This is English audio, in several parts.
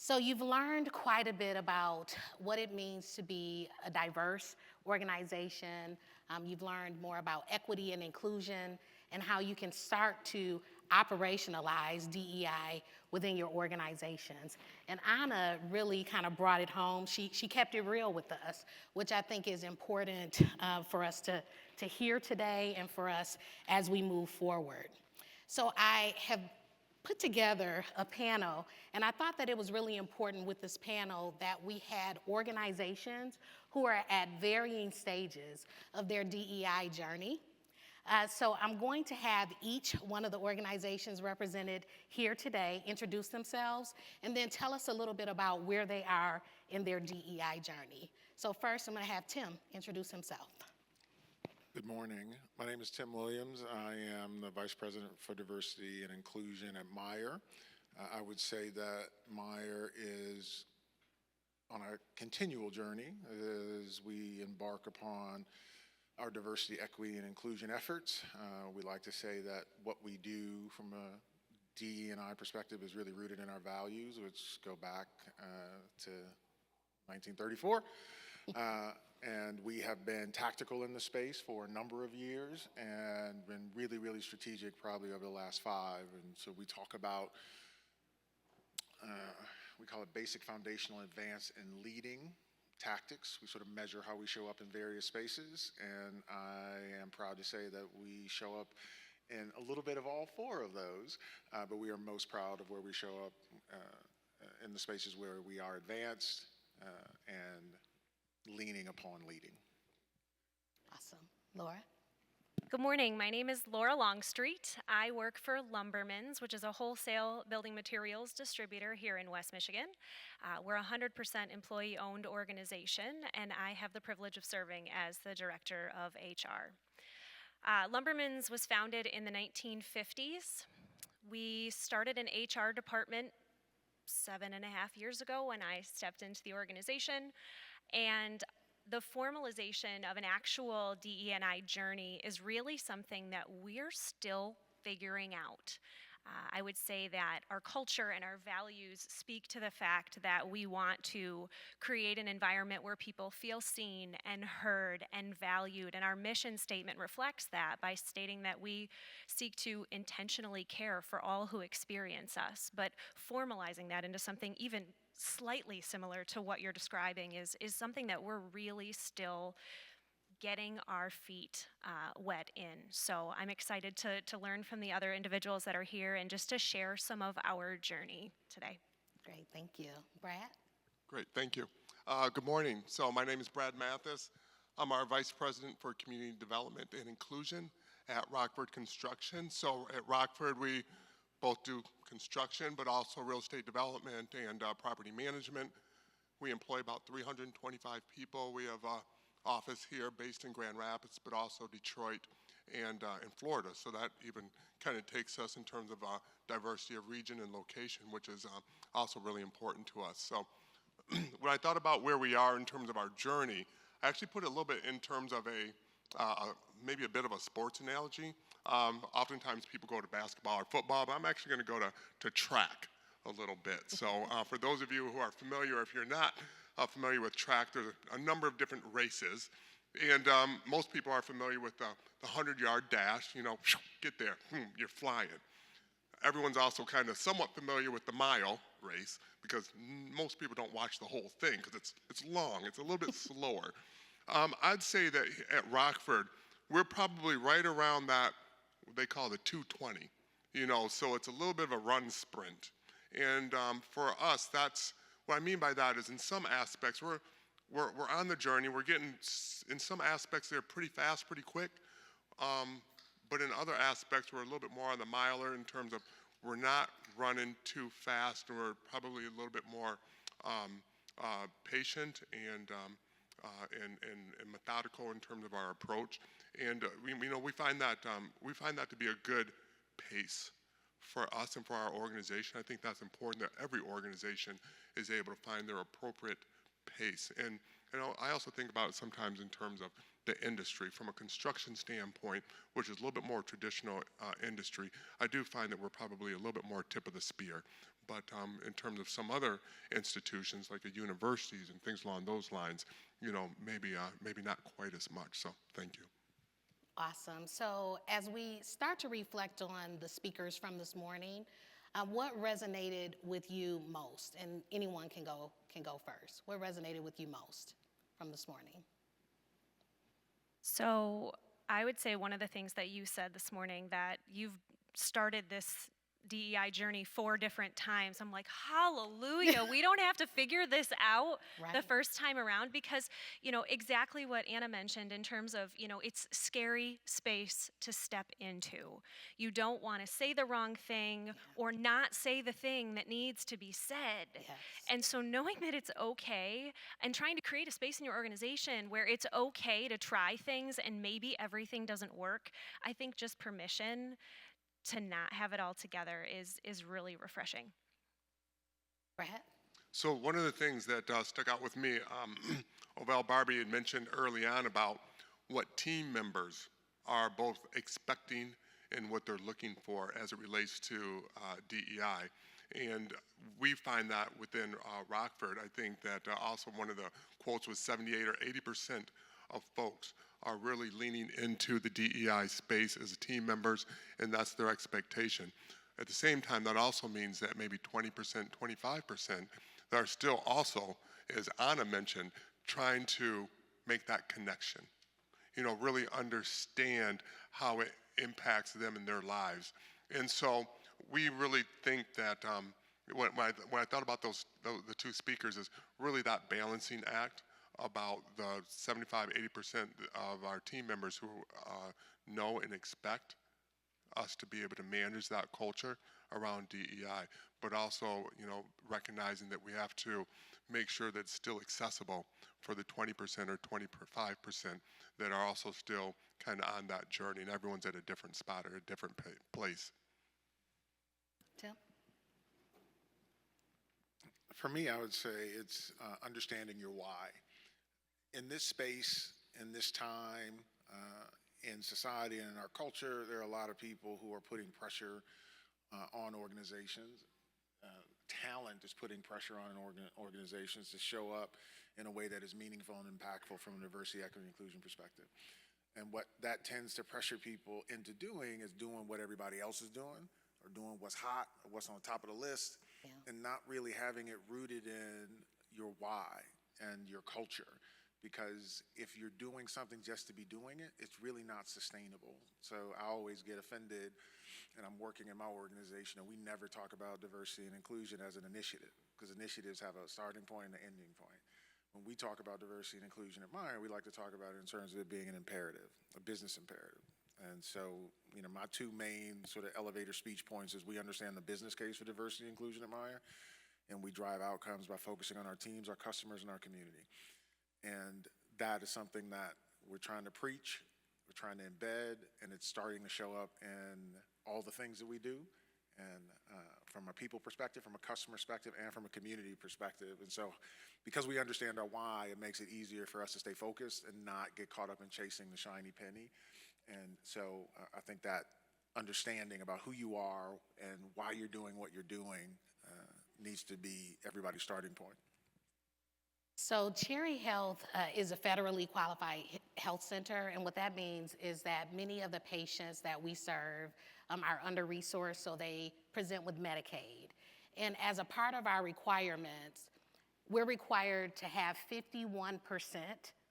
So you've learned quite a bit about what it means to be a diverse organization. You've learned more about equity and inclusion and how you can start to operationalize DEI within your organizations. And Anna really kind of brought it home. She kept it real with us, which I think is important for us to hear today and for us as we move forward. So I have put together a panel, and I thought that it was really important with this panel that we had organizations who are at varying stages of their DEI journey. So I'm going to have each one of the organizations represented here today introduce themselves and then tell us a little bit about where they are in their DEI journey. So first, I'm going to have Tim introduce himself. Good morning. My name is Tim Williams. I am the Vice President for Diversity and Inclusion at Meijer. I would say that Meijer is on a continual journey as we embark upon our diversity, equity, and inclusion efforts. We like to say that what we do from a DE&I perspective is really rooted in our values, which go back to 1934. And we have been tactical in the space for a number of years and been really, really strategic probably over the last 5. And so we talk about, we call it basic, foundational, advanced, and leading tactics. We sort of measure how we show up in various spaces. And I am proud to say that we show up in a little bit of all 4 of those, but we are most proud of where we show up in the spaces where we are advanced and leaning upon leading. Awesome. Laura? Good morning. My name is Laura Longstreet. I work for Lumbermans, which is a wholesale building materials distributor here in West Michigan. We're a 100% employee-owned organization, and I have the privilege of serving as the director of HR. Lumbermans was founded in the 1950s. We started an HR department 7.5 years ago when I stepped into the organization. And the formalization of an actual DE&I journey is really something that we're still figuring out. I would say that our culture and our values speak to the fact that we want to create an environment where people feel seen and heard and valued, and our mission statement reflects that by stating that we seek to intentionally care for all who experience us, but formalizing that into something even slightly similar to what you're describing is something that we're really still getting our feet wet in. So I'm excited to learn from the other individuals that are here and just to share some of our journey today. Great, thank you. Brad? Great, thank you. Good morning. So my name is Brad Mathis. I'm our Vice President for Community Development and Inclusion at Rockford Construction. So at Rockford, we both do construction, but also real estate development and property management. We employ about 325 people. We have an office here based in Grand Rapids, but also Detroit and in Florida. So that even kind of takes us in terms of diversity of region and location, which is also really important to us. So when I thought about where we are in terms of our journey, I actually put it a little bit in terms of maybe a bit of a sports analogy. Oftentimes people go to basketball or football, but I'm actually going to go to track a little bit. So for those of you who are familiar, if you're not familiar with track, there's a number of different races. And most people are familiar with the 100-yard dash, you know, get there, you're flying. Everyone's also kind of somewhat familiar with the mile race because most people don't watch the whole thing because it's long, it's a little bit slower. I'd say that at Rockford, we're probably right around that, what they call the 220, you know, so it's a little bit of a run sprint. And for us, that's, what I mean by that is in some aspects, we're on the journey, we're getting, in some aspects they're pretty fast, pretty quick, but in other aspects we're a little bit more on the miler in terms of we're not running too fast, and we're probably a little bit more patient and methodical in terms of our approach. And we find that to be a good pace for us and for our organization. I think that's important that every organization is able to find their appropriate pace. And I also think about it sometimes in terms of the industry. From a construction standpoint, which is a little bit more traditional industry, I do find that we're probably a little bit more tip of the spear. But in terms of some other institutions, like the universities and things along those lines, maybe not quite as much. So thank you. Awesome. So as we start to reflect on the speakers from this morning, what resonated with you most? And anyone can go first. What resonated with you most from this morning? So I would say one of the things that you said this morning, that you've started this DEI journey 4 different times. I'm like, hallelujah, we don't have to figure this out the Right. first time around, because, exactly what Anna mentioned in terms of, it's scary space to step into. You don't want to say the wrong thing or not say the thing that needs to be said. Yes. And so knowing that it's okay and trying to create a space in your organization where it's okay to try things and maybe everything doesn't work, I think just permission to not have it all together is really refreshing. Brad? So one of the things that stuck out with me, Ovell Barbie had mentioned early on about what team members are both expecting and what they're looking for as it relates to DEI. And we find that within Rockford. I think that also one of the quotes was 78 or 80% of folks are really leaning into the DEI space as team members, and that's their expectation. At the same time, that also means that maybe 20%, 25% that are still also, as Anna mentioned, trying to make that connection. Really understand how it impacts them in their lives. And so we really think that when I thought about the 2 speakers, is really that balancing act about the 75, 80% of our team members who know and expect us to be able to manage that culture around DEI, but also, recognizing that we have to make sure that it's still accessible for the 20% or 25% that are also still kind of on that journey, and everyone's at a different spot or a different place. Tim? For me, I would say it's understanding your why. In this space, in this time, in society and in our culture, there are a lot of people who are putting pressure on organizations. Talent is putting pressure on organizations to show up in a way that is meaningful and impactful from a diversity, equity, and inclusion perspective. And what that tends to pressure people into doing is doing what everybody else is doing, or doing what's hot, or what's on the top of the list, and not really having it rooted in your why and your culture. Because if you're doing something just to be doing it, it's really not sustainable. So I always get offended, and I'm working in my organization, and we never talk about diversity and inclusion as an initiative, because initiatives have a starting point and an ending point. When we talk about diversity and inclusion at Meijer, we like to talk about it in terms of it being an imperative, a business imperative. And so, my 2 main sort of elevator speech points is we understand the business case for diversity and inclusion at Meijer, and we drive outcomes by focusing on our teams, our customers, and our community. And that is something that we're trying to preach, we're trying to embed, and it's starting to show up in all the things that we do, and from a people perspective, from a customer perspective, and from a community perspective. And so because we understand our why, it makes it easier for us to stay focused and not get caught up in chasing the shiny penny. And so I think that understanding about who you are and why you're doing what you're doing needs to be everybody's starting point. So Cherry Health is a federally qualified health center, and what that means is that many of the patients that we serve are under-resourced, so they present with Medicaid. And as a part of our requirements, we're required to have 51%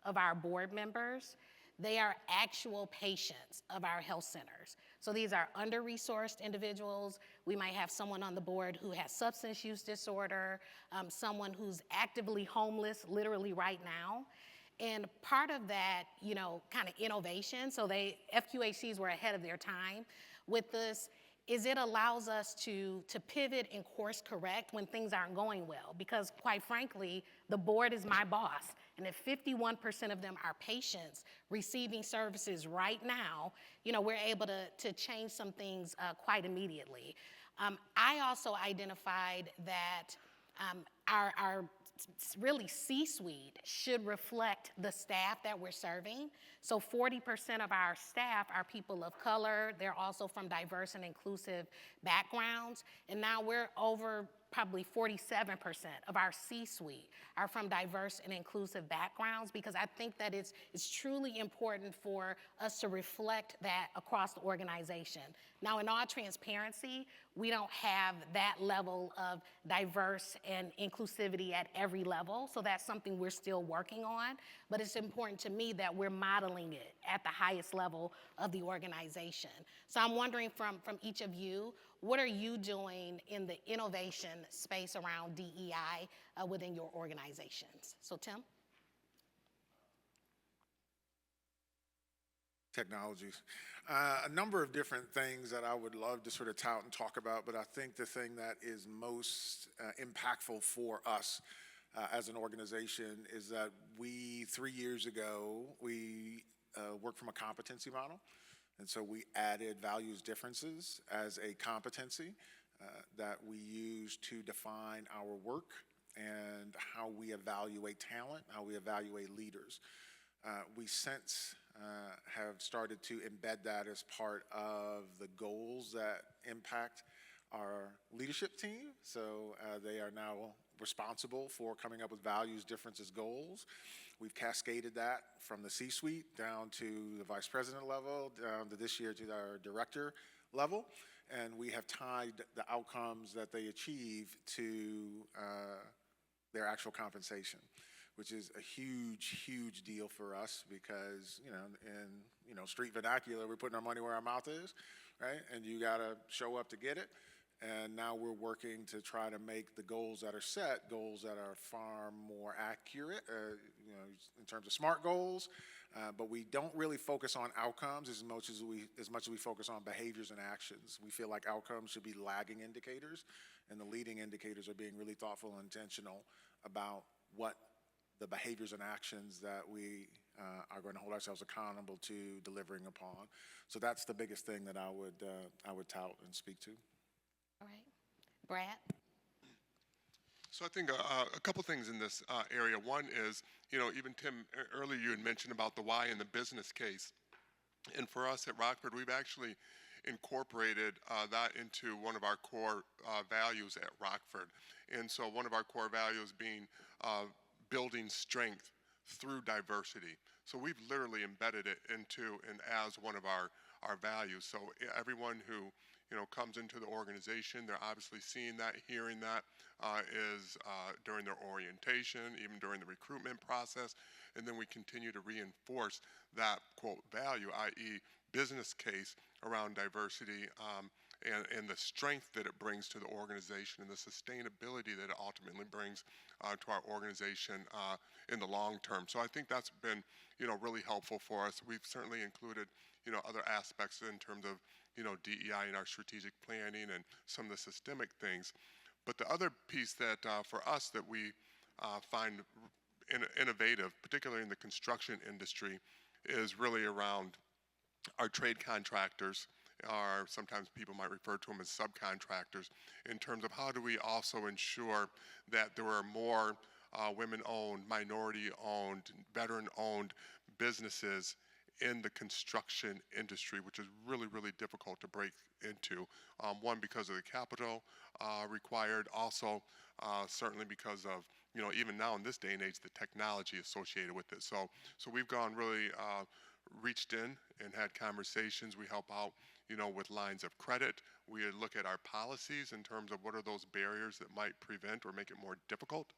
of our board members, they are actual patients of our health centers. So these are under-resourced individuals. We might have someone on the board who has substance use disorder, someone who's actively homeless, literally right now. And part of that, kind of innovation, so FQHCs were ahead of their time with this, is it allows us to pivot and course correct when things aren't going well. Because quite frankly, the board is my boss. And if 51% of them are patients receiving services right now, we're able to change some things quite immediately. I also identified that our really C-suite should reflect the staff that we're serving. So 40% of our staff are people of color. They're also from diverse and inclusive backgrounds. And now we're over probably 47% of our C-suite are from diverse and inclusive backgrounds, because I think that it's truly important for us to reflect that across the organization. Now, in all transparency, we don't have that level of diverse and inclusivity at every level, so that's something we're still working on, but it's important to me that we're modeling it at the highest level of the organization. So I'm wondering from each of you, what are you doing in the innovation space around DEI within your organizations? So Tim? Technologies. A number of different things that I would love to sort of tout and talk about, but I think the thing that is most impactful for us as an organization is that 3 years ago, we worked from a competency model. And so we added values differences as a competency that we use to define our work and how we evaluate talent, how we evaluate leaders. We since have started to embed that as part of the goals that impact our leadership team. So they are now responsible for coming up with values, differences, goals. We've cascaded that from the C-suite down to the vice president level, down to this year to our director level. And we have tied the outcomes that they achieve to their actual compensation, which is a huge, huge deal for us because, in street vernacular, we're putting our money where our mouth is, right? And you gotta show up to get it. And now we're working to try to make the goals that are set, goals that are far more accurate, in terms of SMART goals. But we don't really focus on outcomes as much as we focus on behaviors and actions. We feel like outcomes should be lagging indicators, and the leading indicators are being really thoughtful and intentional about what the behaviors and actions that we are going to hold ourselves accountable to delivering upon. So that's the biggest thing that I would tout and speak to. All right. Brad? So I think a couple things in this area. One is, even Tim, earlier you had mentioned about the why in the business case. And for us at Rockford, we've actually incorporated that into one of our core values at Rockford. And so one of our core values being building strength through diversity. So we've literally embedded it into and as one of our values. So everyone who comes into the organization, they're obviously seeing that, hearing that is during their orientation, even during the recruitment process, and then we continue to reinforce that, quote, value, i.e. business case around diversity and the strength that it brings to the organization and the sustainability that it ultimately brings to our organization in the long term. So I think that's been, really helpful for us. We've certainly included, other aspects in terms of, DEI in our strategic planning and some of the systemic things. But the other piece that for us that we find innovative, particularly in the construction industry, is really around our trade contractors, or sometimes people might refer to them as subcontractors, in terms of how do we also ensure that there are more women-owned, minority-owned, veteran-owned businesses in the construction industry, which is really, really difficult to break into. One, because of the capital required, also certainly because of, even now in this day and age, the technology associated with it. So we've gone really reached in and had conversations. We help out, with lines of credit. We look at our policies in terms of what are those barriers that might prevent or make it more difficult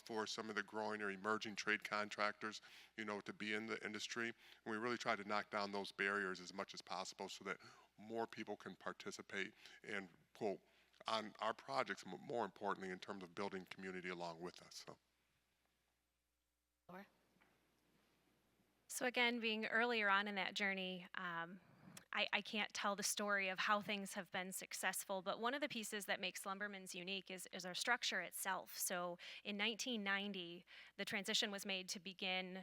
for some of the growing or emerging trade contractors, to be in the industry. And we really try to knock down those barriers as much as possible so that more people can participate and, quote, on our projects, but more importantly, in terms of building community along with us. Laura? So again, being earlier on in that journey, I can't tell the story of how things have been successful, but one of the pieces that makes Lumbermen's unique is our structure itself. So in 1990, the transition was made to begin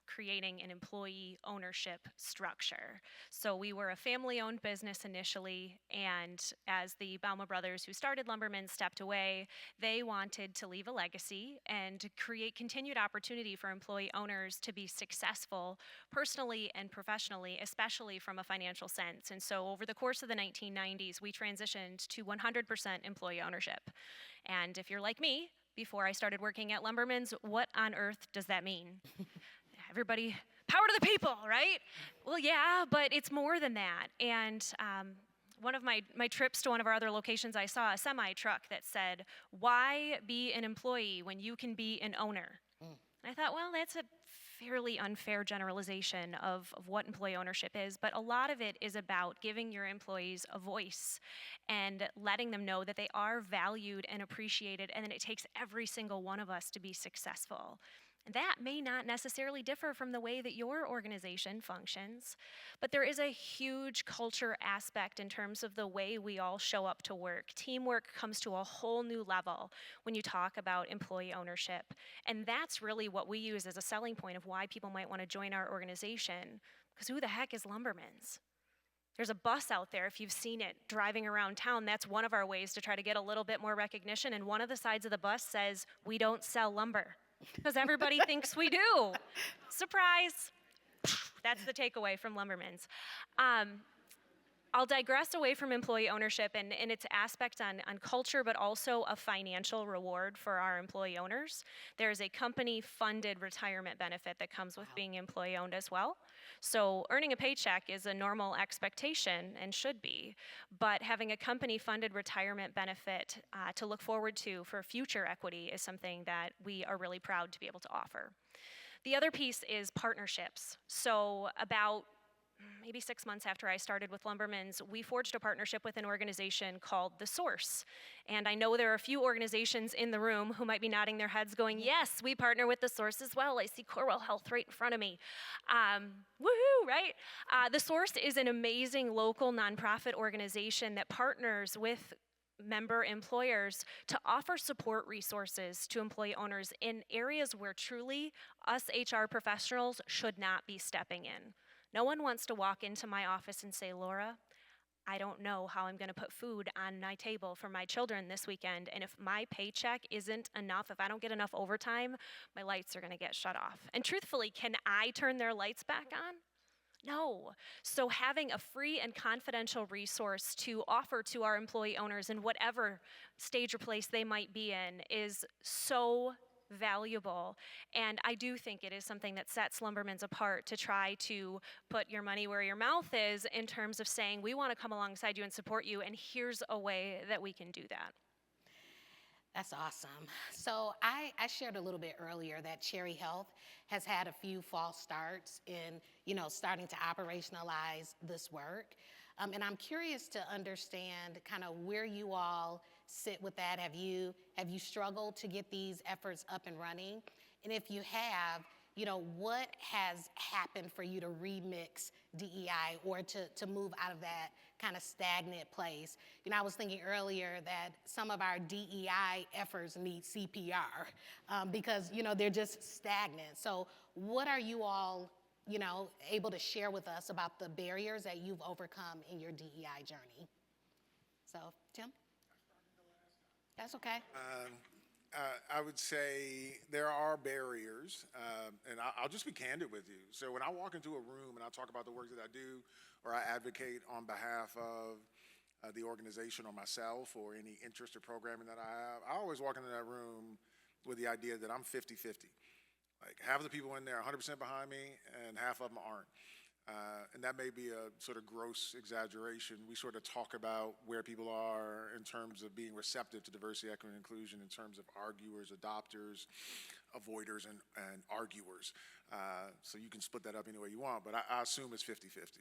creating an employee ownership structure. So we were a family-owned business initially, and as the Bauma brothers who started Lumbermen stepped away, they wanted to leave a legacy and create continued opportunity for employee owners to be successful personally and professionally, especially from a financial financial sense. And so over the course of the 1990s, we transitioned to 100% employee ownership. And if you're like me, before I started working at Lumberman's, what on earth does that mean? Everybody, power to the people, right? Well, yeah, but it's more than that. And one of my trips to one of our other locations, I saw a semi truck that said, "Why be an employee when you can be an owner?" And I thought, well, that's a fairly unfair generalization of what employee ownership is, but a lot of it is about giving your employees a voice and letting them know that they are valued and appreciated, and that it takes every single one of us to be successful. That may not necessarily differ from the way that your organization functions, but there is a huge culture aspect in terms of the way we all show up to work. Teamwork comes to a whole new level when you talk about employee ownership, and that's really what we use as a selling point of why people might want to join our organization, because who the heck is Lumbermans? There's a bus out there, if you've seen it, driving around town. That's one of our ways to try to get a little bit more recognition, and one of the sides of the bus says, "We don't sell lumber." Because everybody thinks we do. Surprise! That's the takeaway from Lumbermans. I'll digress away from employee ownership and its aspect on culture, but also a financial reward for our employee owners. There's a company-funded retirement benefit that comes with being employee-owned as well. So earning a paycheck is a normal expectation and should be, but having a company-funded retirement benefit to look forward to for future equity is something that we are really proud to be able to offer. The other piece is partnerships. So about maybe 6 months after I started with Lumbermans, we forged a partnership with an organization called The Source. And I know there are a few organizations in the room who might be nodding their heads going, yes, we partner with The Source as well. I see Corewell Health right in front of me. Woohoo, right? The Source is an amazing local nonprofit organization that partners with member employers to offer support resources to employee owners in areas where truly us HR professionals should not be stepping in. No one wants to walk into my office and say, "Laura, I don't know how I'm going to put food on my table for my children this weekend, and if my paycheck isn't enough, if I don't get enough overtime, my lights are going to get shut off." And truthfully, can I turn their lights back on? No. So having a free and confidential resource to offer to our employee owners in whatever stage or place they might be in is so valuable. And I do think it is something that sets Lumbermans apart to try to put your money where your mouth is in terms of saying, we want to come alongside you and support you, and here's a way that we can do that. That's awesome. So I shared a little bit earlier that Cherry Health has had a few false starts in, starting to operationalize this work. And I'm curious to understand kind of where you all sit with that. Have you struggled to get these efforts up and running? And if you have, what has happened for you to remix DEI or to move out of that kind of stagnant place? I was thinking earlier that some of our DEI efforts need CPR because, they're just stagnant. So what are you all, able to share with us about the barriers that you've overcome in your DEI journey? So, Tim? That's okay. I would say there are barriers, and I'll just be candid with you. So when I walk into a room and I talk about the work that I do, or I advocate on behalf of the organization or myself or any interest or programming that I have, I always walk into that room with the idea that I'm 50-50. Like half of the people in there are 100% behind me and half of them aren't. And that may be a sort of gross exaggeration. We sort of talk about where people are in terms of being receptive to diversity, equity, and inclusion, in terms of arguers, adopters, avoiders, and arguers. So you can split that up any way you want, but I assume it's 50-50.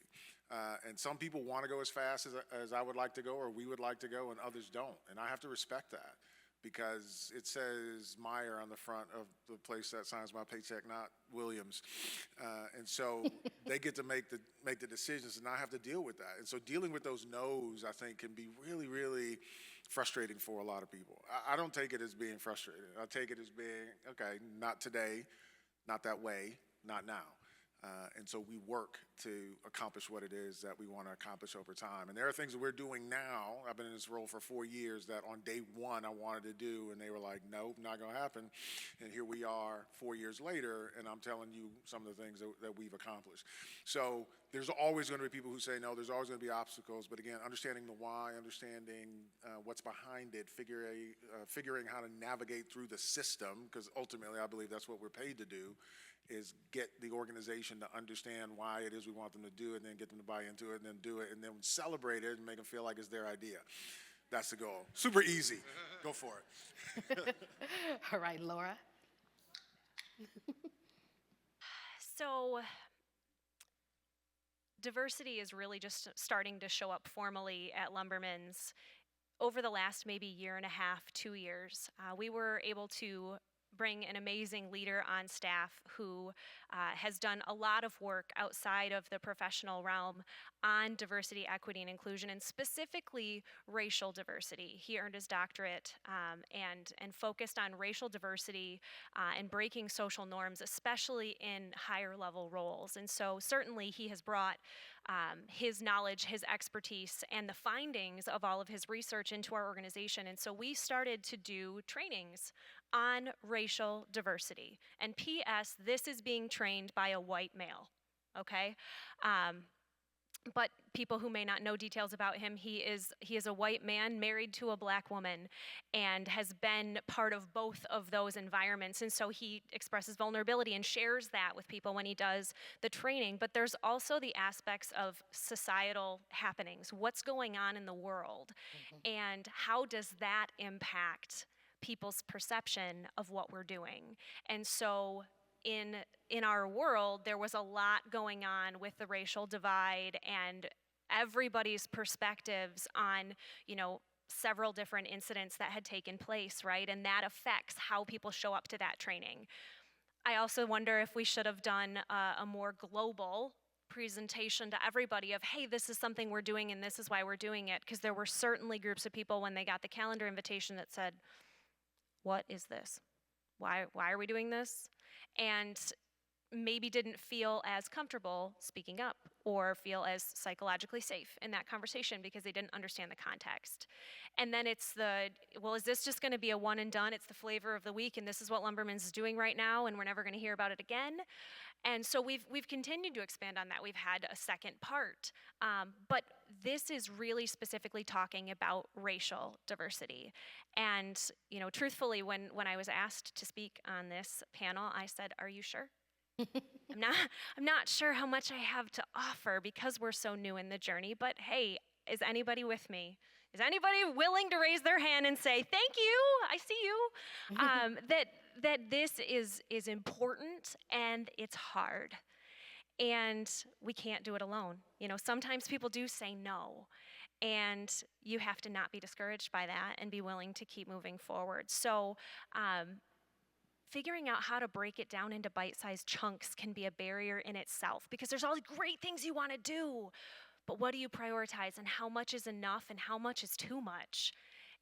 And some people want to go as fast as I would like to go or we would like to go, and others don't. And I have to respect that, because it says Meyer on the front of the place that signs my paycheck, not Williams. And so they get to make the decisions, and I have to deal with that. And so dealing with those no's, I think, can be really, really frustrating for a lot of people. I don't take it as being frustrating. I take it as being, okay, not today, not that way, not now. And so we work to accomplish what it is that we want to accomplish over time. And there are things that we're doing now. I've been in this role for 4 years that on day one I wanted to do, and they were like, nope, not going to happen. And here we are 4 years later, and I'm telling you some of the things that we've accomplished. So there's always going to be people who say no, there's always going to be obstacles. But again, understanding the why, understanding what's behind it, figuring how to navigate through the system, because ultimately I believe that's what we're paid to do, is get the organization to understand why it is we want them to do it, and then get them to buy into it, and then do it, and then celebrate it and make them feel like it's their idea. That's the goal. Super easy. Go for it. All right, Laura. So, diversity is really just starting to show up formally at Lumbermen's. Over the last maybe year and a half, 2 years, we were able to bring an amazing leader on staff who has done a lot of work outside of the professional realm on diversity, equity, and inclusion, and specifically racial diversity. He earned his doctorate and focused on racial diversity and breaking social norms, especially in higher level roles. And so certainly he has brought his knowledge, his expertise, and the findings of all of his research into our organization. And so we started to do trainings on racial diversity. And P.S., this is being trained by a white male, okay? But people who may not know details about him, he is a white man married to a black woman and has been part of both of those environments. And so he expresses vulnerability and shares that with people when he does the training. But there's also the aspects of societal happenings. What's going on in the world? And how does that impact people's perception of what we're doing? And so in our world, there was a lot going on with the racial divide and everybody's perspectives on, several different incidents that had taken place, right? And that affects how people show up to that training. I also wonder if we should have done a more global presentation to everybody of, hey, this is something we're doing and this is why we're doing it, because there were certainly groups of people when they got the calendar invitation that said, what is this? Why are we doing this? And maybe didn't feel as comfortable speaking up or feel as psychologically safe in that conversation because they didn't understand the context. And then it's is this just going to be a one and done? It's the flavor of the week, and this is what Lumbermen's is doing right now, and we're never going to hear about it again. And so we've continued to expand on that. We've had a second part. But this is really specifically talking about racial diversity. And, truthfully, when I was asked to speak on this panel, I said, are you sure? I'm not sure how much I have to offer because we're so new in the journey, but hey, is anybody with me? Is anybody willing to raise their hand and say, thank you, I see you? That this is important and it's hard. And we can't do it alone. Sometimes people do say no. And you have to not be discouraged by that and be willing to keep moving forward. So figuring out how to break it down into bite-sized chunks can be a barrier in itself because there's all these great things you want to do, but what do you prioritize and how much is enough and how much is too much?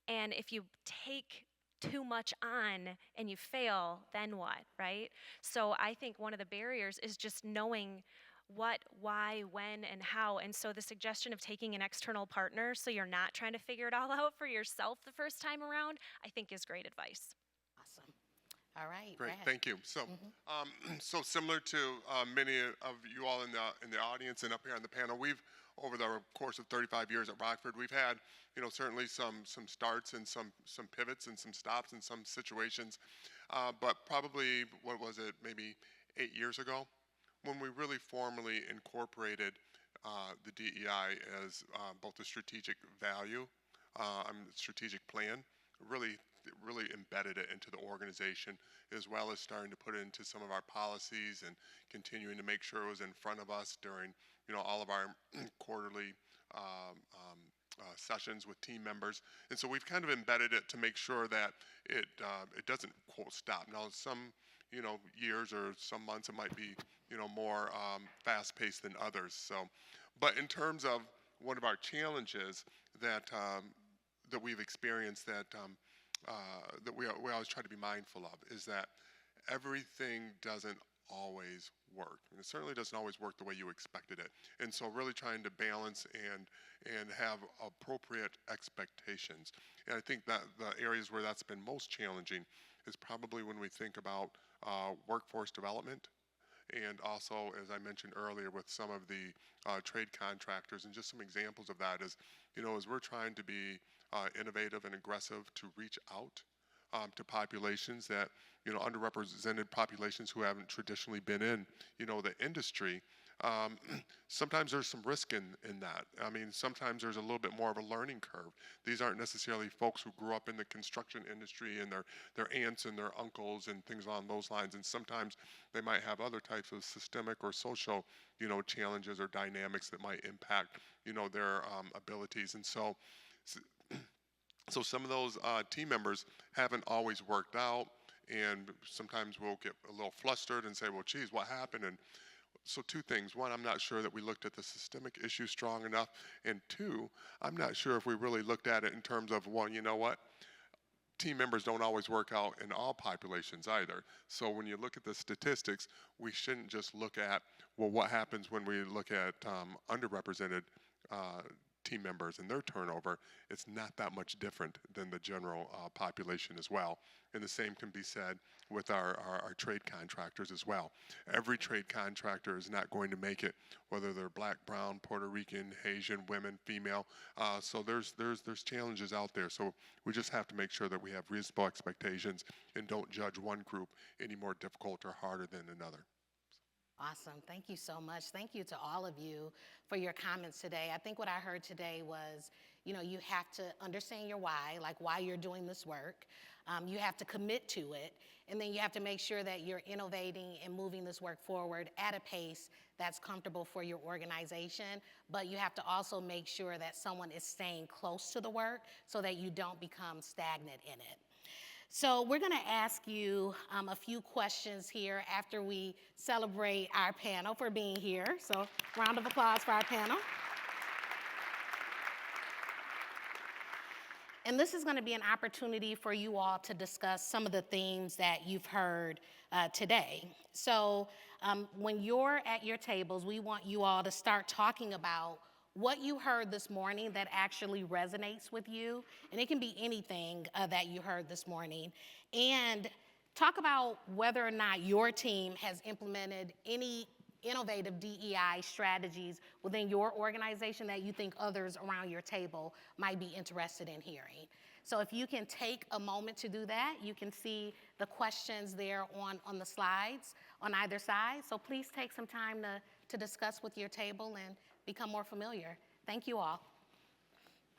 And if you take too much on and you fail, then what, right? So I think one of the barriers is just knowing what, why, when, and how. And so the suggestion of taking an external partner so you're not trying to figure it all out for yourself the first time around, I think is great advice. Awesome. All right. Great, Brad. thank you. So, so similar to many of you all in the audience and up here on the panel, we've over the course of 35 years at Rockford, we've had certainly some starts and some pivots and some stops in some situations, but probably what was it, maybe 8 years ago, when we really formally incorporated the DEI as both a strategic value, strategic plan, really embedded it into the organization, as well as starting to put it into some of our policies and continuing to make sure it was in front of us during all of our quarterly sessions with team members. And so we've kind of embedded it to make sure that it doesn't quote stop. Now some years or some months it might be more fast-paced than others. So, but in terms of one of our challenges that we've experienced that we always try to be mindful of is that everything doesn't always work. And it certainly doesn't always work the way you expected it. And so really trying to balance and have appropriate expectations. And I think that the areas where that's been most challenging is probably when we think about workforce development, and also, as I mentioned earlier, with some of the trade contractors. And just some examples of that is, as we're trying to be innovative and aggressive to reach out to populations that, underrepresented populations who haven't traditionally been in, the industry. Sometimes there's some risk in that. I mean, sometimes there's a little bit more of a learning curve. These aren't necessarily folks who grew up in the construction industry and their aunts and their uncles and things along those lines. And sometimes they might have other types of systemic or social, challenges or dynamics that might impact, their abilities. And so some of those team members haven't always worked out, and sometimes we'll get a little flustered and say, well, geez, what happened? And so two things. One, I'm not sure that we looked at the systemic issue strong enough. And two, I'm not sure if we really looked at it in terms of, well, you know what? Team members don't always work out in all populations either. So when you look at the statistics, we shouldn't just look at, well, what happens when we look at underrepresented team members and their turnover. It's not that much different than the general population as well. And the same can be said with our trade contractors as well. Every trade contractor is not going to make it, whether they're black, brown, Puerto Rican, Haitian, women, female. So there's challenges out there. So we just have to make sure that we have reasonable expectations and don't judge one group any more difficult or harder than another. Awesome. Thank you so much. Thank you to all of you for your comments today. I think what I heard today was, you have to understand your why, like why you're doing this work. You have to commit to it. And then you have to make sure that you're innovating and moving this work forward at a pace that's comfortable for your organization. But you have to also make sure that someone is staying close to the work so that you don't become stagnant in it. So we're going to ask you a few questions here after we celebrate our panel for being here. So round of applause for our panel. And this is going to be an opportunity for you all to discuss some of the themes that you've heard today. So when you're at your tables, we want you all to start talking about what you heard this morning that actually resonates with you, and it can be anything that you heard this morning, and talk about whether or not your team has implemented any innovative DEI strategies within your organization that you think others around your table might be interested in hearing. So if you can take a moment to do that, you can see the questions there on the slides on either side. So please take some time to discuss with your table and become more familiar. Thank you all.